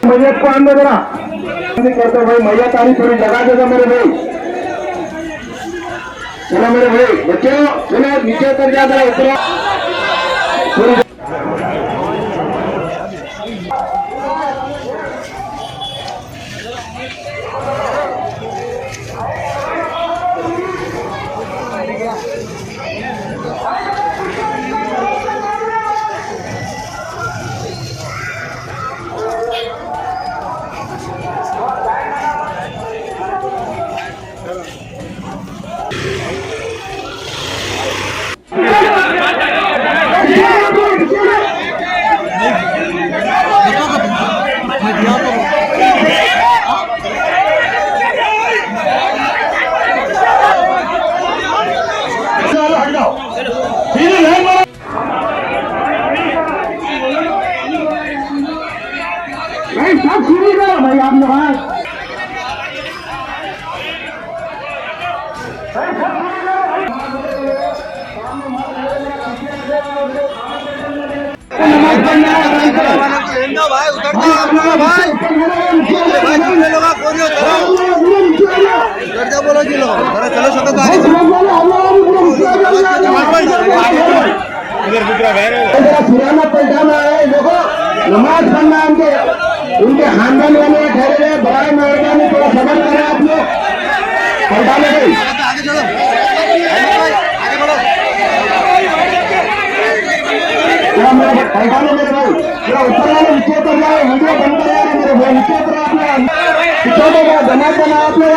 मैयत को आन दो जरा करते भाई। मैयत आ रही, थोड़ी जगह देगा मेरे भाई। चलो मेरे भाई बच्चों, चलो नीचे उतर जा जरा, उतरो थोड़ी। सब शुरू करो भाई आप लोग। बोलो जी लो, चलो शब्द पुराना पलटाना है। देखो नमाज पढ़ना उनके खानदान वाले ठहरे हुए बड़ाई मेहरबानी थोड़ा सबर करें आप लोग। पलटाने गई आगे चलो, आगे बढ़ो। पलटाने मेरे भाई थोड़ा ऊपर वाले नीचे उतर जाए, वीडियो बंद कर रहे मेरे भाई। नीचे उतर आप लोग, जमा करना आप लोग।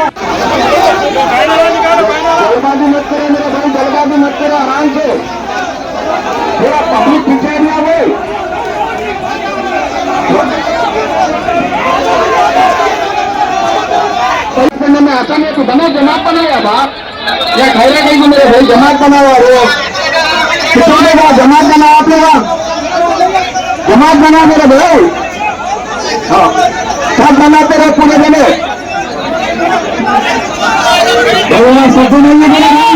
जल्दबाजी मत करें मेरे भाई, जल्दबाजी मत करें, आराम से थोड़ा पब्लिक पीछे ना हो। में आता नहीं तो बना जमात बनाया बाप या खैरा कहीं मेरे भाई जमात बना हुआ वो कितने का जमात बना आप लोग, जमात बना मेरे भाई। हाँ सब बनाते रहे पूरे जने सब नहीं है मेरे भाई।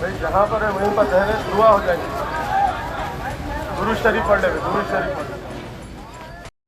भाई जहाँ पर है वहीं पर ठहरे, दुआ हो जाएगी। दुरूद शरीफ पढ़ ले, दुरूद शरीफ पढ़ ले।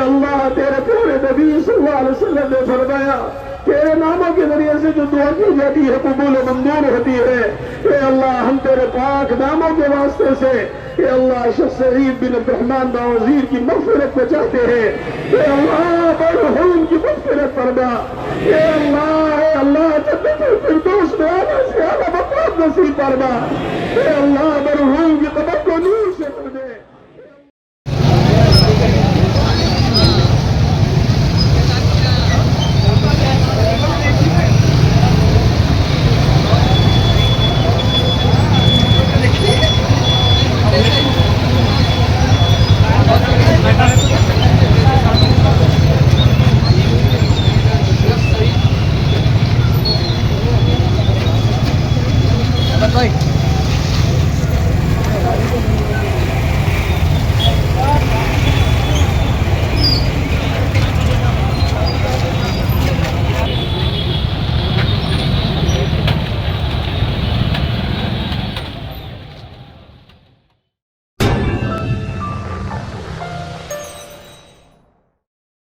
अल्लाह तेरे प्यारे नबी सल्लल्लाहु अलैहि वसल्लम ने फरमाया तेरे नामों के जरिए से जो दुआ की जाती है कबूल मंजूर होती है। ए अल्लाह हम तेरे पाक नामों के वास्ते से ए अल्लाह शेख सईद बिन अब्दुर्रहमान बावजीर की मग़फ़िरत को चाहते हैं। ए अल्लाह मरहूम की मग़फ़िरत फरमा। ए अल्लाह जन्नतुल फिरदौस में आला से आला मक़ाम नसीब फरमा। ए अल्लाह मरहूम की कब्र को नूर से भर दे।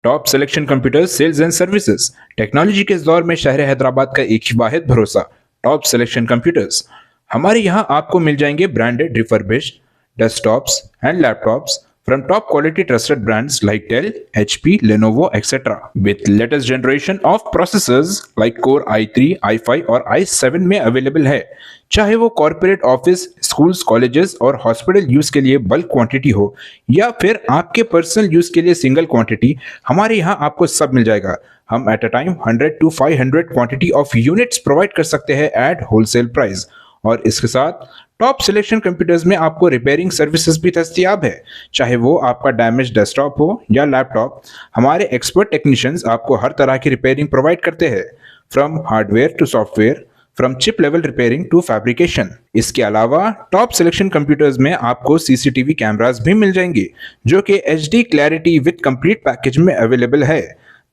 Top selection computers sales and services. Technology के इस दौर में शहर हैदराबाद का एक ही वाहिद भरोसा टॉप सिलेक्शन कंप्यूटर्स। हमारे यहाँ आपको मिल जाएंगे branded refurbished desktops and laptops from top quality trusted brands like Dell, HP, Lenovo, etc. with latest generation of processors like Core i3, i5 और i7 में अवेलेबल है। चाहे वो कॉर्पोरेट ऑफिस, स्कूल्स, कॉलेजेस और हॉस्पिटल यूज के लिए bulk quantity हो या फिर आपके पर्सनल यूज के लिए सिंगल क्वांटिटी, हमारे यहाँ आपको सब मिल जाएगा। हम at a time 100 to 500 quantity of units provide कर सकते हैं एट होलसेल प्राइस। और इसके साथ टॉप सिलेक्शन कंप्यूटर्स में आपको रिपेयरिंग सर्विसेज भी दस्तियाब है। चाहे वो आपका डैमेज डेस्कटॉप हो या लैपटॉप, हमारे एक्सपर्ट टेक्नीशियंस आपको हर तरह की रिपेयरिंग प्रोवाइड करते हैं, from hardware to software, from chip level repairing to fabrication. इसके अलावा टॉप सिलेक्शन कंप्यूटर्स में आपको सीसीटीवी कैमरास भी मिल जाएंगे जो कि HD clarity with complete package में अवेलेबल है,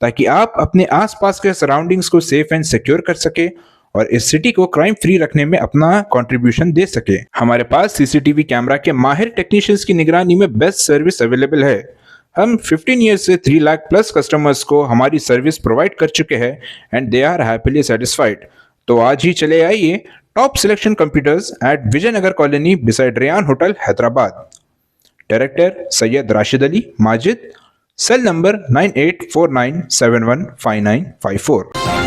ताकि आप अपने आसपास के सराउंडिंग्स को सेफ एंड सिक्योर कर सके और इस सिटी को क्राइम फ्री रखने में अपना कंट्रीब्यूशन दे सके। हमारे पास सीसीटीवी कैमरा के माहिर टेक्नीशियंस की निगरानी में बेस्ट सर्विस अवेलेबल है। हम 15 ईयर्स से 3 लाख प्लस कस्टमर्स को हमारी सर्विस प्रोवाइड कर चुके हैं and they are happily satisfied. तो आज ही चले आइए top selection computers at Vijayanagar colony beside Rayan hotel Hyderabad. Director Syed Rashid Ali Majid, cell number 9849715954।